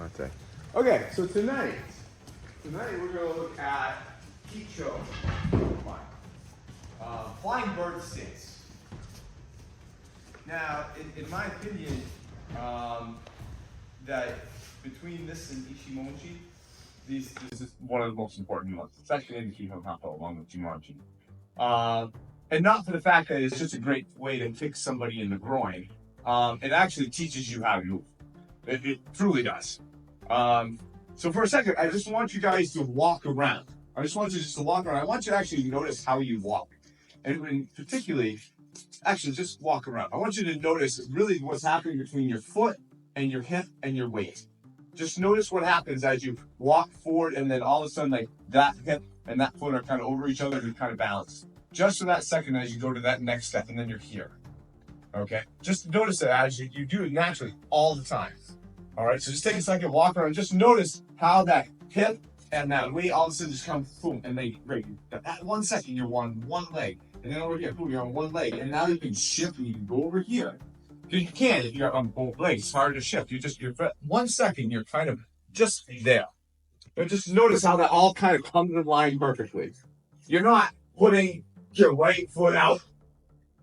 Okay. Okay, so tonight we're going to look at Hicho No Kamae, flying bird stance. Now, in my opinion, that between this and Ichimonji, this is one of the most important ones. It's actually in Hicho No Kamae along with Jumanji. And not for the fact that it's just a great way to kick somebody in the groin. It actually teaches you how to move. It truly does. So for a second, I just want you guys to walk around. I just want you just to walk around. I want you to actually notice how you walk. And particularly, actually just walk around. I want you to notice really what's happening between your foot and your hip and your waist. Just notice what happens as you walk forward and then all of a sudden like that hip and that foot are kind of over each other and kind of balance. Just for that second as you go to that next step and then you're here. Okay? Just notice it as you do it naturally all the time. All right, so just take a second, walk around, just notice how that hip and that weight all of a sudden just come, boom, and they break. At 1 second, you're on one leg, and then over here, boom, you're on one leg, and now you can shift and you can go over here. You can if you're on both legs. It's harder to shift. You're 1 second, you're kind of just there. But just notice how that all kind of comes in line perfectly. You're not putting your right foot out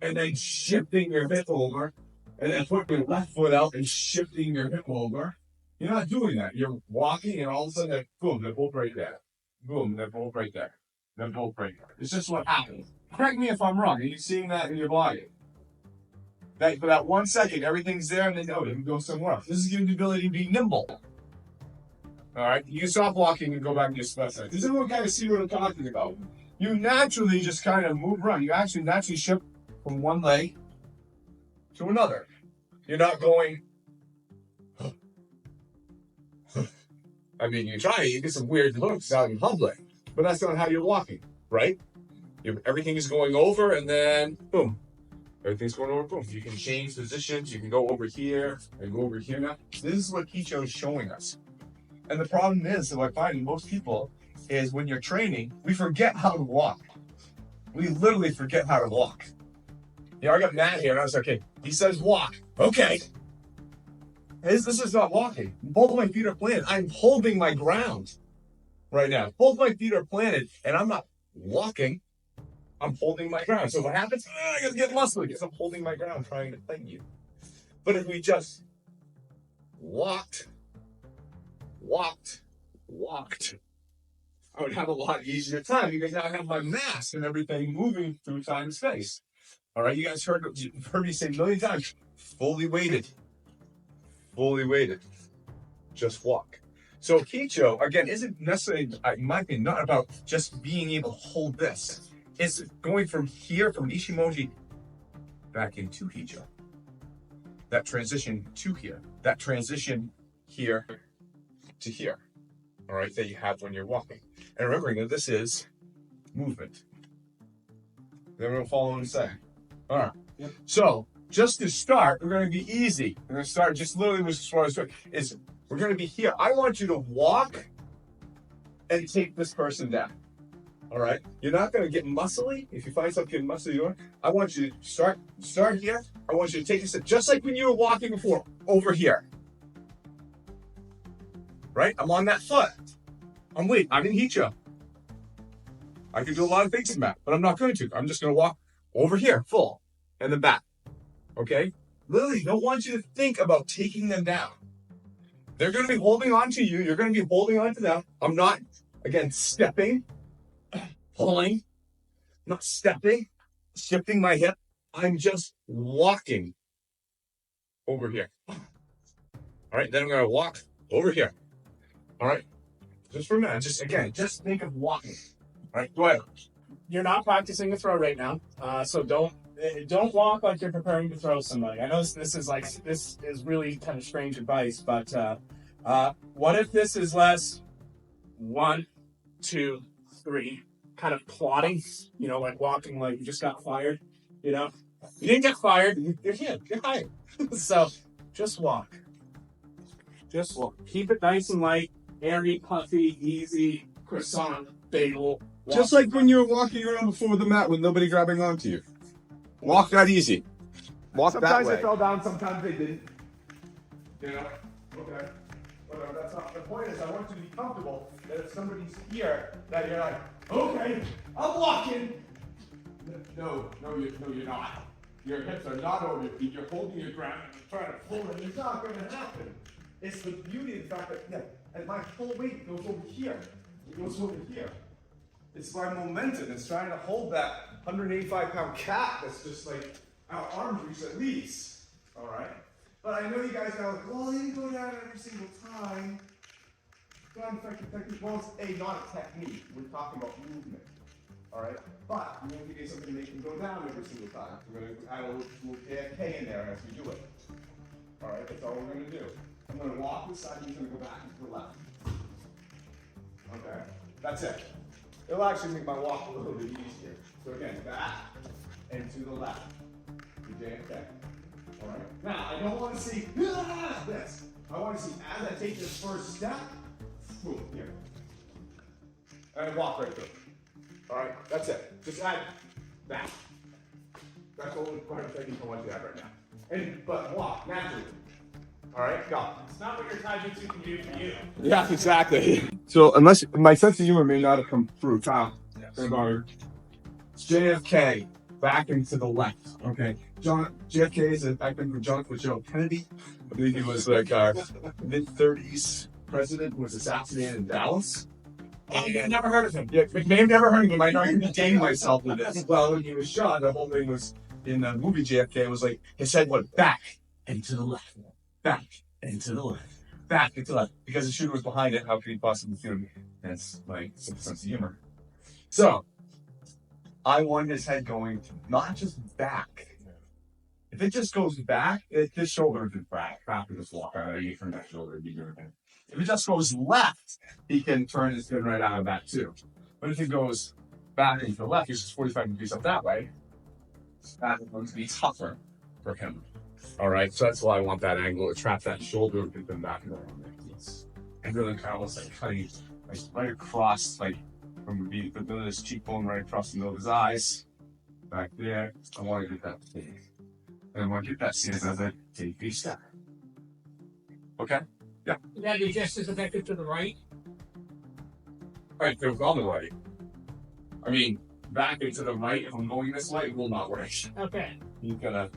and then shifting your hip over. And then putting your left foot out and shifting your hip over. You're not doing that. You're walking and all of a sudden, boom, they're both right there. Boom, they're both right there. They're both right there. It's just what happens. Correct me if I'm wrong. Are you seeing that in your body? That for that 1 second, everything's there and then, oh, you can go somewhere else. This is giving you the ability to be nimble. All right? You can stop walking and go back to your spot side. Does everyone kind of see what I'm talking about? You naturally just kind of move around. You actually naturally shift from one leg to another. You're not going, I mean, you try, you get some weird looks out in public, but that's not how you're walking, right? Everything is going over and then, boom. Everything's going over, boom. You can change positions, you can go over here and go over here now. This is what Hicho is showing us. And the problem is, that I find most people, is when you're training, we forget how to walk. We literally forget how to walk. You know, I got Matt here, and I was like, okay, he says walk. Okay. This is not walking. Both of my feet are planted. I'm holding my ground right now. Both my feet are planted, and I'm not walking. I'm holding my ground. So what happens? I gotta get muscle because I'm holding my ground trying to fight you. But if we just walked, I would have a lot easier time because now I have my mass and everything moving through time and space. All right, you guys heard me say a million times, fully weighted. Just walk. So Hicho, again, isn't necessarily, in my opinion, not about just being able to hold this. It's going from here, from Ichimonji, back into Hicho. That transition to here. That transition here to here. All right, that you have when you're walking. And remembering that this is movement. Everyone follow what I'm saying? All right. Yep. So just to start, we're going to be easy. We're going to start just literally with as far as is we're going to be here. I want you to walk and take this person down. All right. You're not going to get muscly. If you find something getting muscly, I want you to start here. I want you to take this just like when you were walking before, over here. Right? I'm on that foot. I'm in Hicho. I can do a lot of things in that, but I'm not going to. I'm just going to walk over here, full, and then back. Okay? Literally, don't want you to think about taking them down. They're going to be holding on to you. You're going to be holding on to them. I'm not, again, stepping, pulling, not stepping, shifting my hip. I'm just walking over here. All right? Then I'm going to walk over here. All right? Just for a minute. Just think of walking. All right? Go ahead. You're not practicing a throw right now, so don't walk like you're preparing to throw somebody. I know this is really kind of strange advice, but what if this is less 1, 2, 3, kind of plodding, like walking like you just got fired, You didn't get fired, you're here, you're hired. So just walk. Just walk. Keep it nice and light, airy, puffy, easy, croissant, bagel. Walk. Just like when you were walking around before the mat with nobody grabbing onto you. Walk that easy. Walk Sometimes that way. they fell down, sometimes they didn't. Okay. But that's not the point. Is I want you to be comfortable that if somebody's here, that you're like, okay, I'm walking. No, you're not. Your hips are not over your feet. You're holding your ground and you're trying to pull it. It's not going to happen. It's the beauty of the fact that, yeah, and my whole weight goes over here. It goes over here. It's my momentum. It's trying to hold that 185-pound cat that's just like out arms reach at least. All right? But I know you guys are like, well, you go down every single time. Not effective technique. Well, it's not a technique. We're talking about movement. All right? But we want to give you something that can go down every single time. We're going to add a little K in there as we do it. All right? That's all we're going to do. I'm going to walk this side and he's going to go back and to the left. Okay? That's it. It'll actually make my walk a little bit easier. So again, back and to the left. To JFK. All right? Now, I don't want to see this. I want to see as I take this first step, boom, here. And walk right through. All right? That's it. Just add that. That's all the part of technique I want you to have right now. But walk naturally. All right, go. It's not what your taijutsu can do for you. Yeah, exactly. So unless my sense of humor may not have come through, Kyle. Yes. It's JFK, back and to the left. Okay. JFK is an acronym for John Fitzgerald Kennedy. I believe he was like mid-30s president, was assassinated in Dallas. I've never heard of him. Yeah, may have never heard of him. I know I can dating myself with this. Well, when he was shot, the whole thing was in the movie JFK. It was like his head went back and to the left. Back and to the left. Back and to the left. Because the shooter was behind it, how could he possibly feel me? That's my sense of humor. So, I want his head going not just back. If it just goes back, his shoulder is back. After this walk out, you turn that shoulder, be good. If it just goes left, he can turn his head right out of that too. But if it goes back and to the left, he's just 45 degrees up that way, that is going to be tougher for him. All right, so that's why I want that angle to trap that shoulder and get them back in the and really kind of almost like cutting like right across, like from the middle of his cheekbone right across the middle of his eyes, back there. I want to get that thing. And I want to get that scene as I take a step. Okay? Yeah. Would that be just as effective to the right? All right, if it was on the right. I mean, back and to the right, if I'm going this way, it will not work. Okay. He's gonna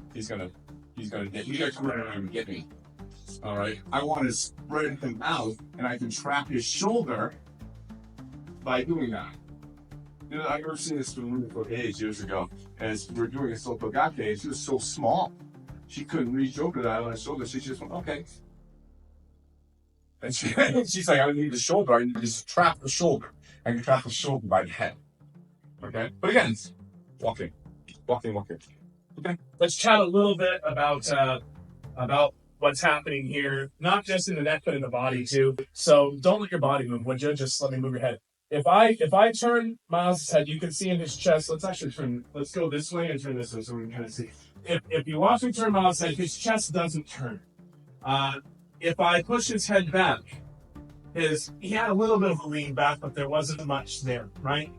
come around and get me. All right. I want to spread him out, and I can trap his shoulder by doing that. You know, I remember seeing this from Rumi Kohe's years ago, as we were doing a Sotogake, and she was so small, she couldn't reach over that on her shoulder. So she just went, okay. And she's like, I don't need the shoulder. I need to just trap the shoulder. I can trap the shoulder by the head. Okay. But again, it's walking. Okay. Let's chat a little bit about what's happening here, not just in the neck, but in the body too. So don't let your body move, would you? Just let me move your head. If I turn Miles' head, you can see in his chest. Let's go this way and turn this way so we can kind of see. If you watch me turn Miles' head, his chest doesn't turn. If I push his head back, he had a little bit of a lean back, but there wasn't much there, right?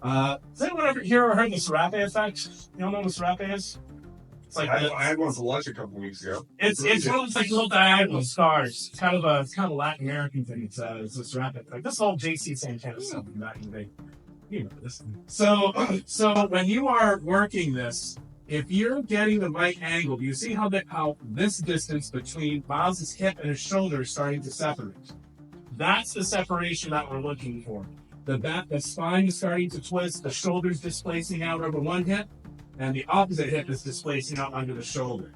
Has anyone ever heard the Serape effect? You don't know what Serape is? It's like I had one for lunch a couple weeks ago. It's one of like little diagonal scars. It's kind of a Latin American thing. It's a Serape effect. This whole JC same kind of stuff back in the day. You know this. So when you are working this, if you're getting the right angle, you see how this distance between Miles' hip and his shoulder is starting to separate. That's the separation that we're looking for. The spine is starting to twist, the shoulder's displacing out over one hip, and the opposite hip is displacing out under the shoulder.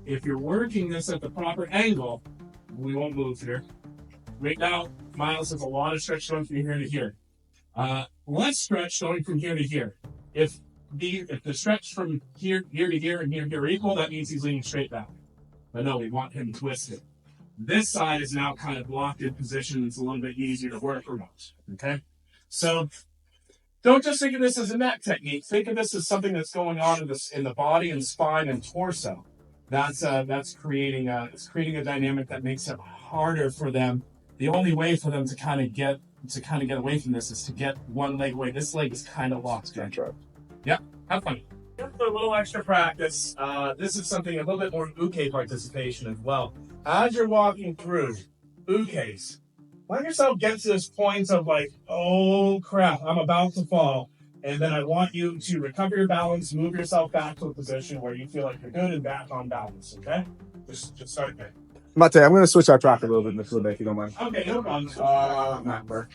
If you're working this at the proper angle, we won't move here. Right now, Miles has a lot of stretch going from here to here. Less stretch going from here to here. If the stretch from here to here and here to here are equal, that means he's leaning straight back. But no, we want him twisted. This side is now kind of locked in position. It's a little bit easier to work around. Okay? So don't just think of this as a neck technique. Think of this as something that's going on in the body and spine and torso. That's creating a dynamic that makes it harder for them. The only way for them to kind of get away from this is to get one leg away. This leg is kind of locked. Yeah, have fun. For a little extra practice, this is something a little bit more uke participation as well. As you're walking through, ukes. Let yourself get to this point of like, oh crap, I'm about to fall. And then I want you to recover your balance, move yourself back to a position where you feel like you're good and back on balance, okay? Just start there. Mate, I'm going to switch our track a little bit, if you don't mind. Okay, no problem. Member.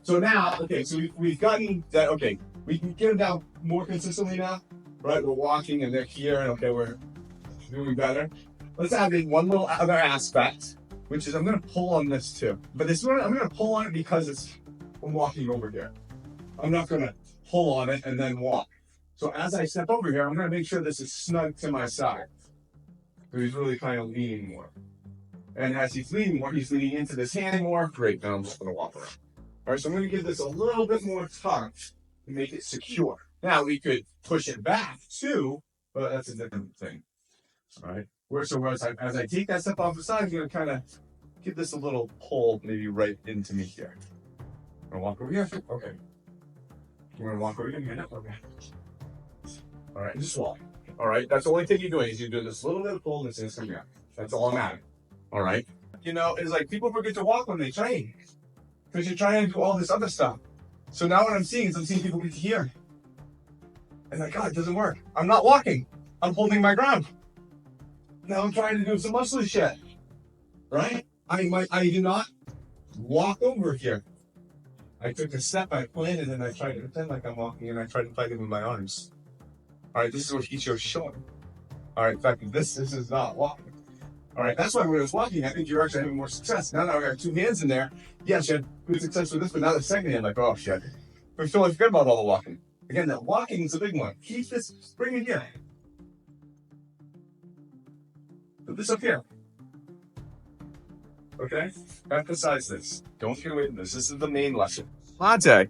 So now, okay, so we've gotten that, okay, we can get them down more consistently now, right? We're walking and they're here, and okay, we're doing better. Let's add in one little other aspect, which is I'm going to pull on this too. But this one, I'm going to pull on it because I'm walking over here. I'm not going to pull on it and then walk. So as I step over here, I'm going to make sure this is snug to my side. So he's really kind of leaning more. And as he's leaning more, he's leaning into this hand more. Great, now I'm just going to walk around. All right, so I'm going to give this a little bit more touch to make it secure. Now we could push it back too, but that's a different thing. All right. As I take that step off the side, I'm going to kind of give this a little pull, maybe right into me here. I'm going to walk over here. Okay. We're going to walk over here. Okay. All right, just walk. All right, that's the only thing you're doing is you're doing this little bit of pull and this is coming out. That's all I'm adding. All right. You know, it's like people forget to walk when they train because you're trying to do all this other stuff. So now what I'm seeing is I'm seeing people get here. And like, God, it doesn't work. I'm not walking. I'm holding my ground. Now I'm trying to do some muscle shit. Right? I do not walk over here. I took a step, I planted, and I tried to pretend like I'm walking, and I tried to fight it with my arms. All right, this is what Hicho's showing. All right, in fact, this is not walking. All right, that's why when I was walking, I think you're actually having more success. Now that I got two hands in there, yes, you had good success with this, but now the second hand, like, oh shit. I totally forget about all the walking. Again, that walking is a big one. Keep this, bring it here. Put this up here. Okay? Emphasize this. Don't get away from this. This is the main lesson. Monte.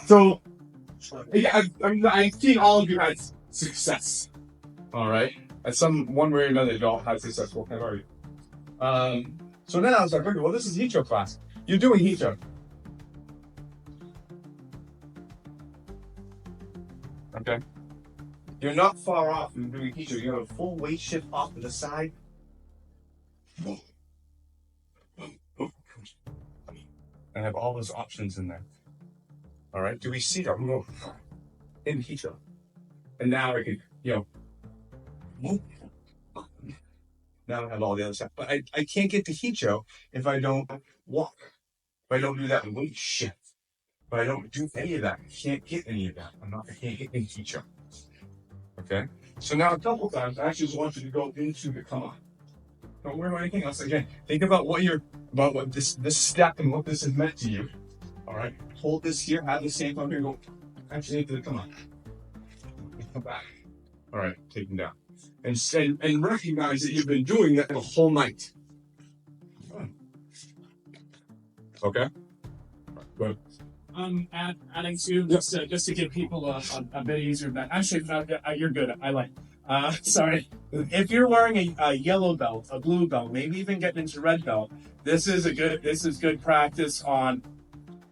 So, yeah, I've seen all of you had success. All right? And one way or another, you all had success. What kind are you? So then I was like, okay, well, this is Hicho class. You're doing Hicho. Okay? You're not far off from doing Hicho. You have a full weight shift off to the side. And have all those options in there. All right? Do we see them? Move in Hicho. And now I can, move. Now I have all the other stuff. But I can't get to Hicho if I don't walk. If I don't do that weight shift. If I don't do any of that, I can't get any of that. I can't get in Hicho. Okay? So now a couple times, I actually just want you to go into the come on. Don't worry about anything else. Again, think about what this step and what this has meant to you. All right? Hold this here, have the same up here, go actually into the come on. Come back. All right, take them down. And recognize that you've been doing that the whole night. Okay? Good. Adding to just to give people a bit easier. Actually, no, you're good. I like. Sorry. If you're wearing a yellow belt, a blue belt, maybe even getting into red belt, this is good practice on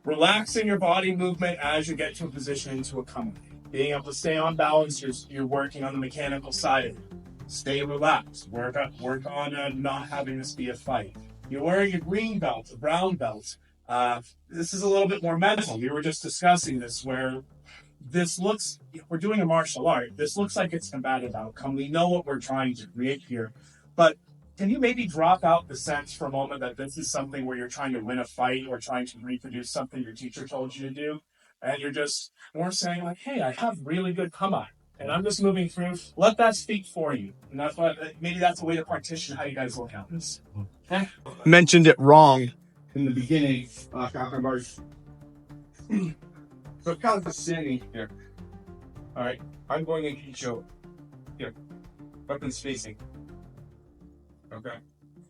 relaxing your body movement as you get to a position into a come. Being able to stay on balance, you're working on the mechanical side of it. Stay relaxed. Work on not having this be a fight. You're wearing a green belt, a brown belt. This is a little bit more mental. We were just discussing this where we're doing a martial art. This looks like it's a combative outcome. We know what we're trying to create here. But can you maybe drop out the sense for a moment that this is something where you're trying to win a fight or trying to reproduce something your teacher told you to do? And you're just more saying like, hey, I have really good come-on. And I'm just moving through. Let that speak for you. And maybe that's a way to partition how you guys look at this. Okay? Mentioned it wrong in the beginning. So kind of standing here. All right, I'm going in Hicho here. Weapon spacing. Okay,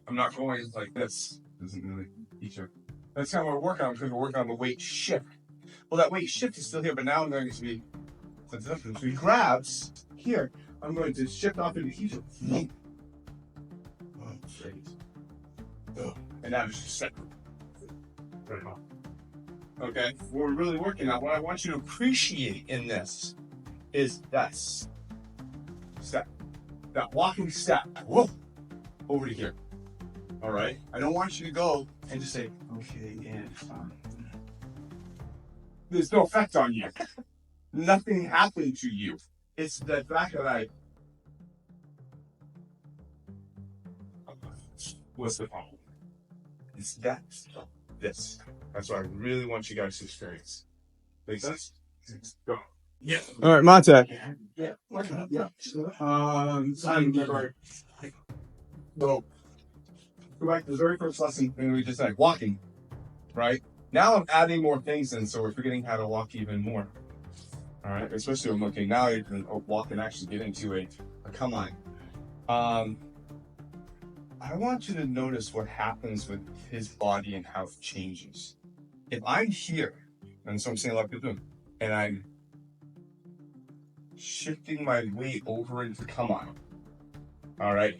I'm not going like this. Isn't really Hicho. That's kind of what we're working on because we're working on the weight shift. Well, that weight shift is still here, but now I'm going to be. So he grabs here. I'm going to shift off into Hicho. And now it's just set. Okay, what we're really working on, what I want you to appreciate in this is that step, that walking step, whoa, over to here. All right. I don't want you to go and just say, okay, and there's no effect on you. Nothing happened to you. It's the fact that what's the problem? It's that. This. That's what I really want you guys to experience. Make sense? Go. Yeah. All right, Mate. Yeah. Yeah. So, go back to the very first lesson, and we just like walking, right? Now I'm adding more things in, so we're forgetting how to walk even more. All right, especially when looking now, you can walk and actually get into a kamae. I want you to notice what happens with his body and how it changes. If I'm here, and so I'm saying like this, and I'm shifting my weight over into kamae. All right,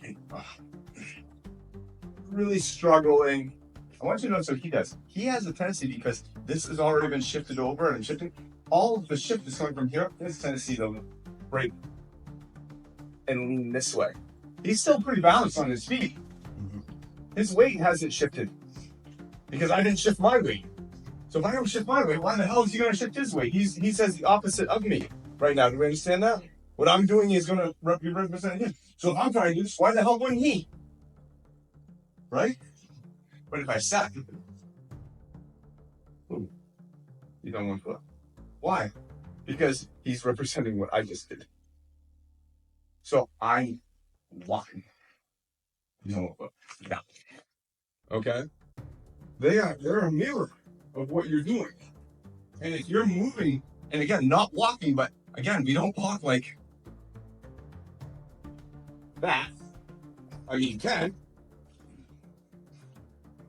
really struggling. I want you to notice what he does. He has a tendency, because this has already been shifted over and shifting. All of the shift is coming from here. He has a tendency to break and lean this way. He's still pretty balanced on his feet. His weight hasn't shifted because I didn't shift my weight. So if I don't shift my weight, why the hell is he going to shift his weight? He says the opposite of me right now. Do we understand that? What I'm doing is going to represent him. So if I'm trying to do this, why the hell wouldn't he? Right? But if I sat, he's on one foot. Why? Because he's representing what I just did. So I'm walking. He's on one foot. Yeah. Okay? They're a mirror of what you're doing. And if you're moving, and again, not walking, but again, we don't walk like that. I mean, you can.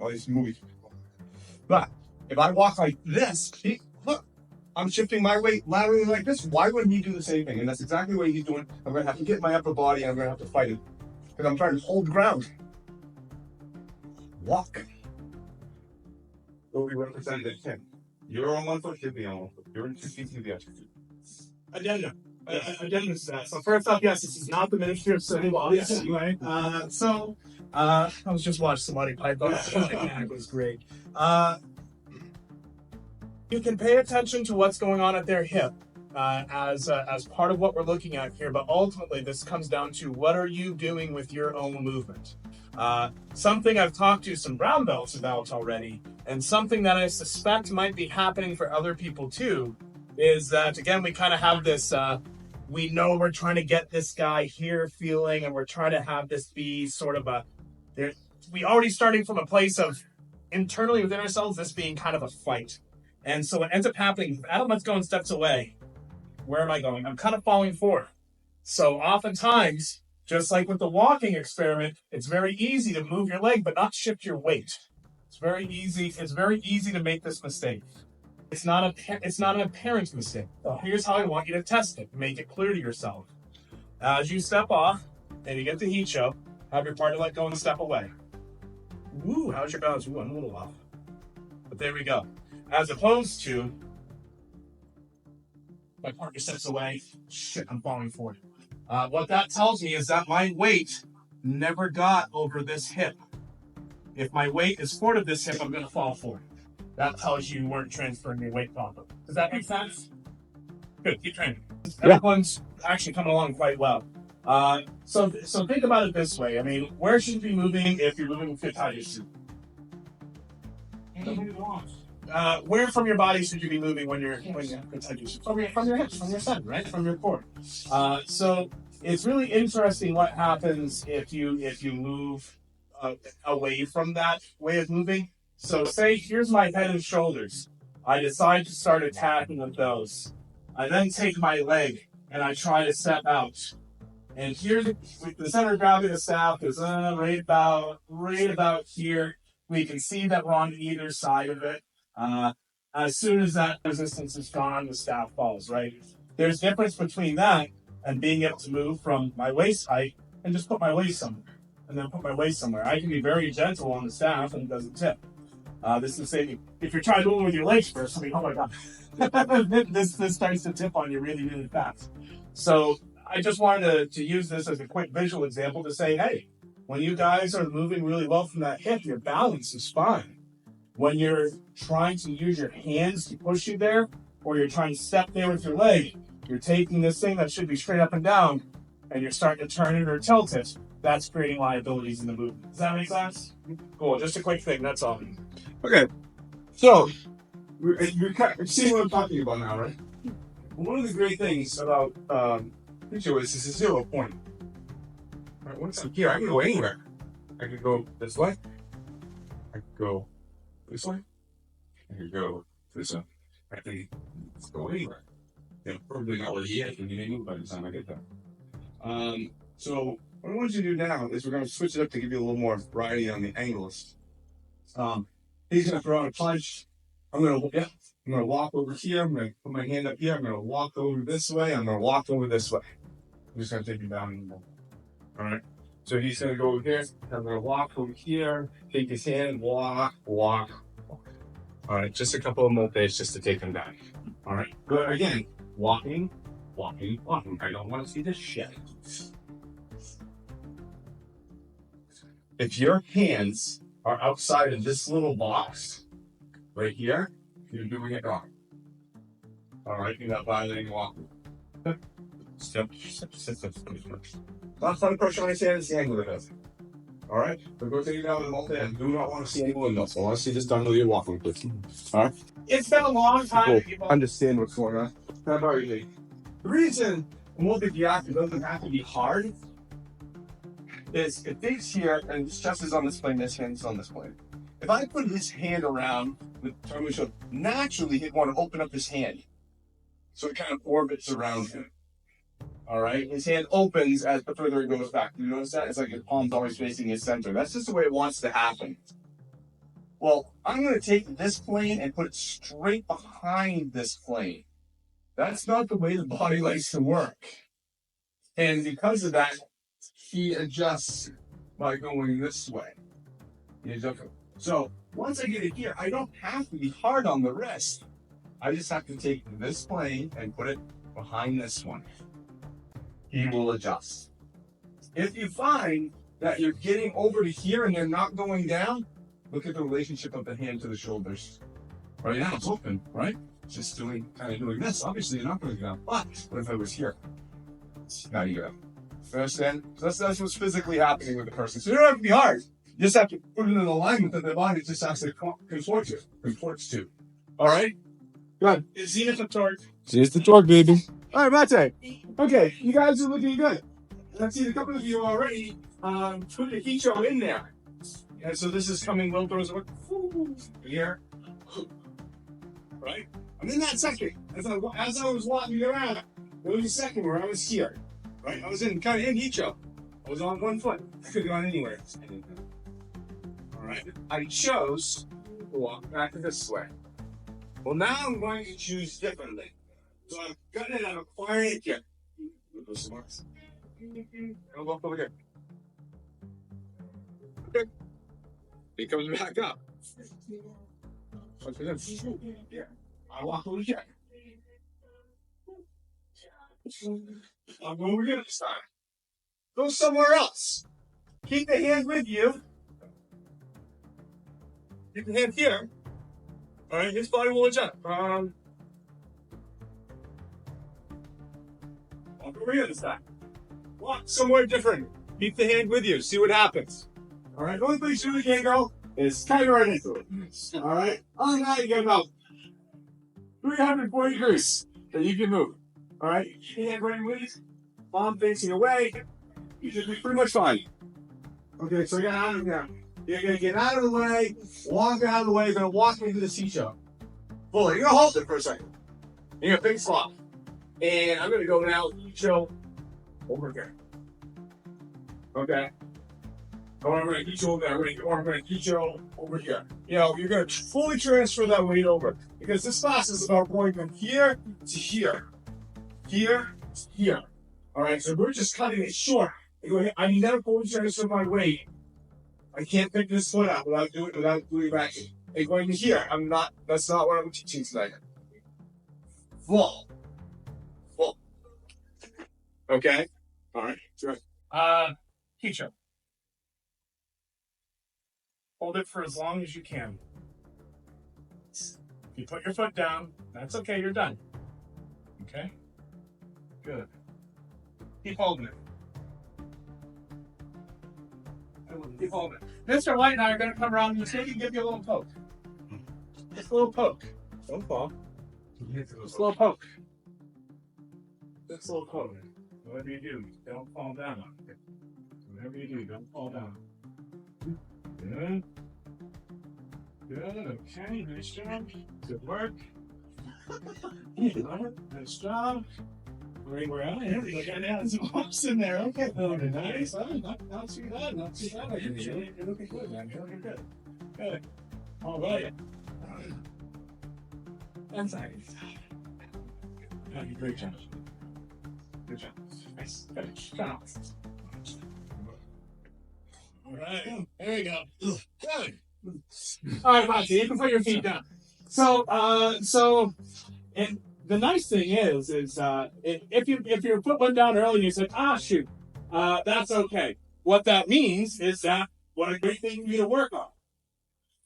All these movies. But if I walk like this, look, I'm shifting my weight laterally like this. Why wouldn't he do the same thing? And that's exactly what he's doing. I'm going to have to get my upper body, and I'm going to have to fight it. Because I'm trying to hold ground. Walk. Will be represented as 10. You're on one foot, he'll be on one foot. You're in 2 feet, he'll be on 2 feet. Addendum to that. So first off, yes, this is not the Ministry of Civil Law. Yes, anyway. I was just watching somebody pipe up. It was great. You can pay attention to what's going on at their hip as part of what we're looking at here, but ultimately this comes down to what are you doing with your own movement. Something I've talked to some brown belts about already, and something that I suspect might be happening for other people too, is that, again, we kind of have this, we know we're trying to get this guy here feeling, and we're trying to have this be sort of we already starting from a place of internally within ourselves, this being kind of a fight. And so what ends up happening, Adam lets go and steps away. Where am I going? I'm kind of falling forward. So oftentimes, just like with the walking experiment, it's very easy to move your leg but not shift your weight. It's very easy to make this mistake. It's not an apparent mistake. So here's how I want you to test it. Make it clear to yourself. As you step off and you get the Hicho, have your partner let go and step away. Woo, how's your balance? Ooh, I'm a little off. But there we go. As opposed to, my partner steps away, shit, I'm falling forward. What that tells me is that my weight never got over this hip. If my weight is forward of this hip, I'm going to fall forward. That tells you weren't transferring your weight properly. Does that make sense? Good, keep training. Yeah. Everyone's actually coming along quite well. So think about it this way. I mean, where should you be moving if you're moving with Hicho? Where from your body should you be moving when you're from your hips, from your center, right? From your core. So it's really interesting what happens if you move away from that way of moving. So say here's my head and shoulders. I decide to start attacking with those. I then take my leg and I try to step out. And here, the center of gravity of the staff is right about here. We can see that we're on either side of it. As soon as that resistance is gone, the staff falls, right? There's a difference between that and being able to move from my waist height and just put my waist somewhere. And then put my waist somewhere. I can be very gentle on the staff and it doesn't tip. This is the same. If you're trying to move with your legs first, I mean, oh my God. this starts to tip on you really, really fast. So I just wanted to use this as a quick visual example to say, hey, when you guys are moving really well from that hip, your balance is fine. When you're trying to use your hands to push you there, or you're trying to step there with your leg, you're taking this thing that should be straight up and down, and you're starting to turn it or tilt it. That's creating liabilities in the movement. Does that make sense? Cool. Just a quick thing. That's all. Okay. So, you're seeing what I'm talking about now, right? One of the great things about Hicho is a 0 point. Right, once I'm here, I can go anywhere. I could go this way. I could go this way. I could go this way. I can go anywhere. Probably not where he is when you may move by the time I get there. So what I want you to do now is we're going to switch it up to give you a little more variety on the angles. He's going to throw out a punch. I'm going to walk over here. I'm going to put my hand up here. I'm going to walk over this way. I'm going to walk over this way. I'm just going to take him down in a moment. All right. So he's going to go over here. I'm going to walk over here. Take his hand. Walk. All right. Just a couple of multis just to take him down. All right. But again, walking. I don't want to see this shit. If your hands are outside of this little box right here, you're doing it wrong. All right, you're not violating walking. Step. Not fun pressure on his hand, it's the angle of it. All right, so go take it down with the multi. I do not want to see angle in this. I want to see this done with your walking, please. All right. It's been a long time. People understand what's going on. How about you? The reason multi-gyaki doesn't have to be hard is if Dave's here and his chest is on this plane, his hand's on this plane. If I put his hand around the terminal show, naturally he'd want to open up his hand. So it kind of orbits around him. All right? His hand opens as the further it goes back. You notice that? It's like his palm's always facing his center. That's just the way it wants to happen. Well, I'm going to take this plane and put it straight behind this plane. That's not the way the body likes to work. And because of that, he adjusts by going this way. So once I get it here, I don't have to be hard on the wrist. I just have to take this plane and put it behind this one. He will adjust. If you find that you're getting over to here and they're not going down, look at the relationship of the hand to the shoulders. Right now it's open, right? Just kind of doing this. Obviously you're not going to go down. But what if I was here? Now you go. Understand? So that's what's physically happening with the person. So you don't have to be hard. You just have to put it in alignment that the body just actually conforts to. All right? Good. Zenith the torque. Here's the torque, baby. All right, Mate. Okay, you guys are looking good. I've seen a couple of you already put the Hicho in there. And so this is coming low throws here. Right? I'm in that second. As I was walking around, there was a second where I was here. Right? I was kind of in Hicho. I was on one foot. I could have gone anywhere. All right. I chose to walk back this way. Well, now I'm going to choose differently. So I'm cutting it. I'm acquiring it here. Those smarts. I'll walk over here. Okay. He comes back up. Yeah. I walk over here. I'll go over here this time. Go somewhere else. Keep the hand with you. Keep the hand here. All right, his body will adjust. Walk over here this time. Walk somewhere different. Keep the hand with you. See what happens. All right, the only place you really can't go is kind of right into it. All right, other than that, you get about 340 degrees that you can move. All right, hand right with you, palm facing away. You should be pretty much fine. Okay, so get out of there. You're gonna get out of the way, walk out of the way. You're gonna walk into the Hicho. Fully. You're gonna hold it for a second. You're gonna big flop. And I'm gonna go now Hicho over here. Okay. Or I'm gonna Hicho over there. Or I'm gonna Hicho over here. You know, you're gonna fully transfer that weight over. Because this class is about going from here to here. Here to here. Alright, so we're just cutting it short. I never fully transfer my weight. I can't pick this foot up without doing action. Hey, going to here, that's not what I'm teaching tonight. Full. Okay? Alright, sure. Hicho. Hold it for as long as you can. If you put your foot down, that's okay, you're done. Okay? Good. Keep holding it. Keep holding it. Mr. White and I are going to come around and see if we can give you a little poke. Just a little poke. Don't fall. Just a little poke. Just a little poke. Whatever you do, don't fall down. Whatever you do, don't fall down. Good. Good. Okay. Nice job. Good work. Nice job. We're out. Here we go. Got some bumps in there. Okay. Very nice. Not too bad. Not too bad. You're looking good, man. You're looking good. Good. All right. And sorry. Great job. Good job. Nice. Good job. All right. There you go. Good. All right, Monty, you can put your feet down. And the nice thing is if you put one down early and you said, shoot, that's okay. What that means is that what a great thing for you to work on.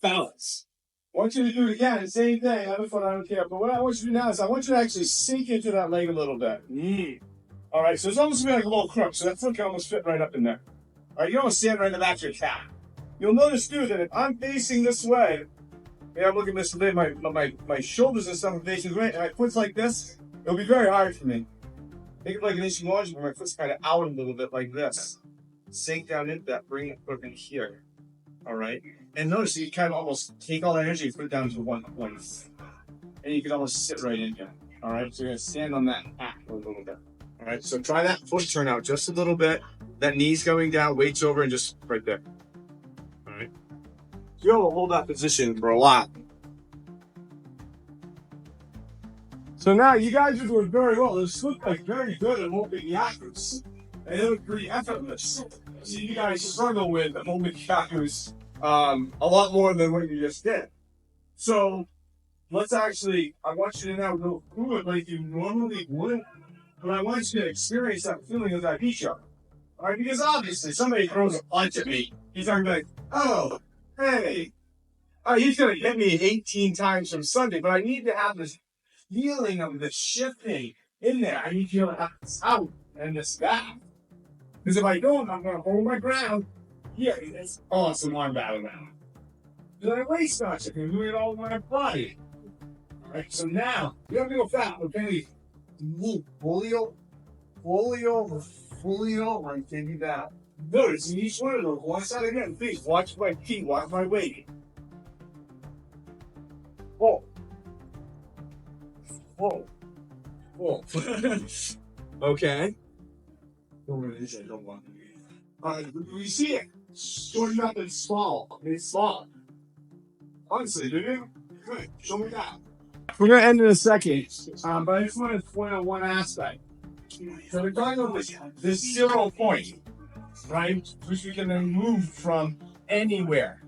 Balance. I want you to do it again, same thing. I don't care. But what I want you to do now is I want you to actually sink into that leg a little bit. All right, so it's almost like a little crook, so that foot can almost fit right up in there. All right, you don't stand right in the back of your calf. You'll notice too that if I'm facing this way, I'm looking this way, my shoulders and stuff are facing this way, and my foot's like this, it'll be very hard for me. Think of like an Hicho No Kamae where my foot's kind of out a little bit like this. Sink down into that, bring it foot in here. All right? And notice you kind of almost take all that energy and put it down to one place. And you can almost sit right in here. All right? So you're going to stand on that back a little bit. All right? So try that foot turn out just a little bit. That knee's going down, weight's over, and just right there. All right? You're able to hold that position for a lot. So now you guys are doing very well. This looks like very good at holding yakus. And it looks pretty effortless. So you guys struggle with holding yakus a lot more than what you just did. So let's actually, I want you to now go through it like you normally would, but I want you to experience that feeling of that Hicho. All right, because obviously somebody throws a punch at me, he's going to be like, oh, hey, he's going to hit me 18 times from Sunday, but I need to have this feeling of the shifting in there. I need to feel have this out and this back. Because if I don't, I'm going to hold my ground. Yeah, it's awesome arm battle now. Then I waist touch it and do it all with my body. All right, so now you have to go fast. Okay, fully over and take you down. Notice in each one of those, one side again, please watch my feet, watch my weight. Whoa. Whoa. Whoa. Okay. Don't want to. You see it? Short up and small. It's small. Honestly, do you? Good. Show me that. We're going to end in a second, but I just want to point out one aspect. So we're talking about this 0 point, right? Which we can then move from anywhere.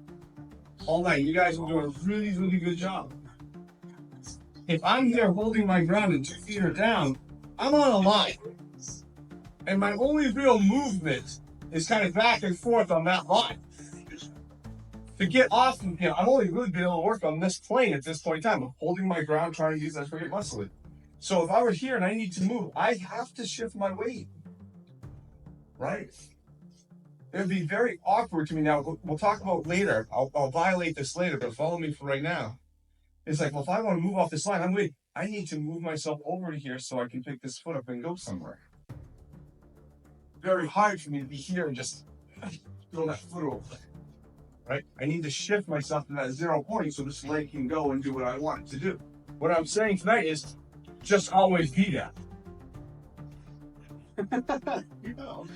All night. You guys are doing a really, really good job. If I'm here holding my ground and 2 feet are down, I'm on a line. And my only real movement is kind of back and forth on that line. To get off, I've only really been able to work on this plane at this point in time. I'm holding my ground, trying to use that great muscle. So if I were here and I need to move, I have to shift my weight. Right? It would be very awkward to me now. We'll talk about later. I'll violate this later, but follow me for right now. It's like, well, if I want to move off this line, I need to move myself over to here so I can pick this foot up and go somewhere. Very hard for me to be here and just throw that foot over. Right? I need to shift myself to that 0 point so this leg can go and do what I want it to do. What I'm saying tonight is just always be that.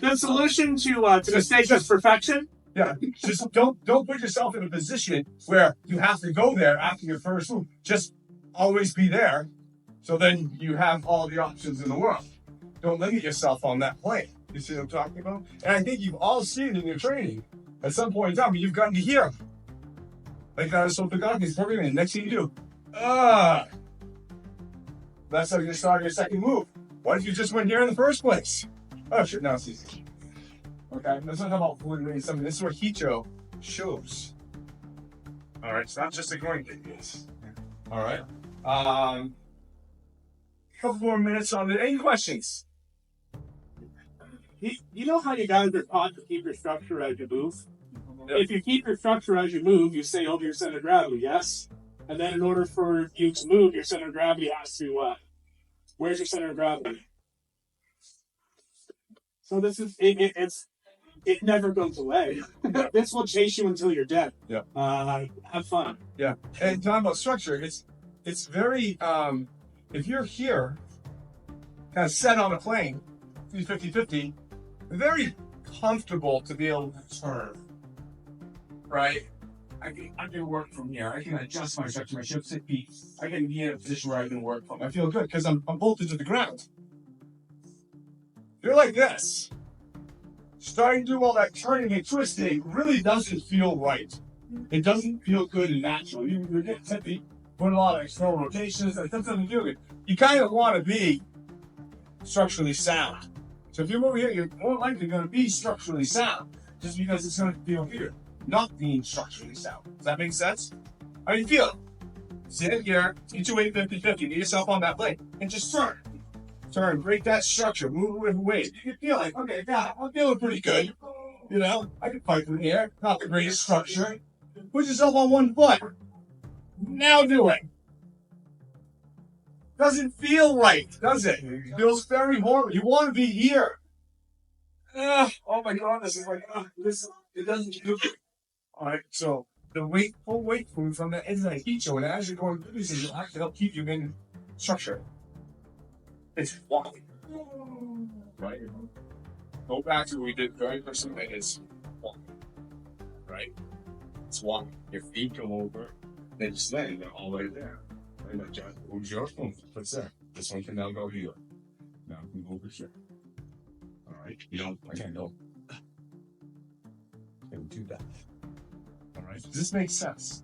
The solution to the stage of perfection? Yeah, just don't put yourself in a position where you have to go there after your first move. Just always be there, so then you have all the options in the world. Don't limit yourself on that plane. You see what I'm talking about? And I think you've all seen in your training, at some point in time, you've gotten to hear like that is so Pagani's program, and next thing you do, that's how you start your second move. Why did you just went here in the first place? Oh shit, now it's easy. Okay, let's not talk about fluidity. This is what Hicho shows. All right, it's not just ignoring things. All right. Couple more minutes on it. Any questions? You know how you guys are taught to keep your structure as you move? If you keep your structure as you move, you stay over your center of gravity, yes? And then in order for you to move, your center of gravity has to, where's your center of gravity? So this is, it never goes away. This will chase you until you're dead. Yeah. Have fun. Yeah. And talking about structure, it's very, if you're here, kind of set on a plane, 50-50, very comfortable to be able to turn, right? I can work from here. I can adjust my structure, my ship's at feet. I can be in a position where I can work from. I feel good because I'm bolted to the ground. You're like this. Starting to do all that turning and twisting really doesn't feel right. It doesn't feel good and natural. You're getting heavy, put a lot of external rotations, that doesn't do it. You kind of want to be structurally sound. So if you're over here, you're more likely going to be structurally sound, just because it's going to feel weird, not being structurally sound. Does that make sense? How do you feel? Sit here, get your weight 50-50, get yourself on that plane, and just turn. Turn, break that structure, move with weight. You can feel like, okay, yeah, I'm feeling pretty good. You know, I can fight from here, not the greatest structure. Put yourself on one foot. Now do it. Doesn't feel right, does it? It feels very horrible. You want to be here. Oh my God, this is like, it doesn't do it. All right, so the full weight from the inside Hicho, and as you're going through this, it'll have to help keep you in structure. It's walking, right? Go back to what we did very first thing, is walking, right? It's walking. Your feet come over, then just land all the way there. And then just moves your phone. What's there? This one can now go here. Now we can go over here. All right. I can't go. Can do that. All right. Does this make sense?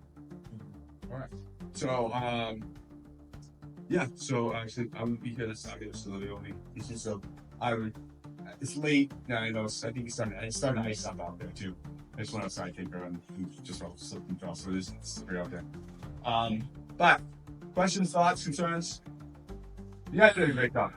All right. So, yeah. So actually, I would be here this Saturday. So the only issue. So I would. It's late. Now I know. I think it's starting to ice up out there too. I just went outside, take her, and just all slipped and fell. So it is slippery out there. But questions, thoughts, concerns? You guys did a great job.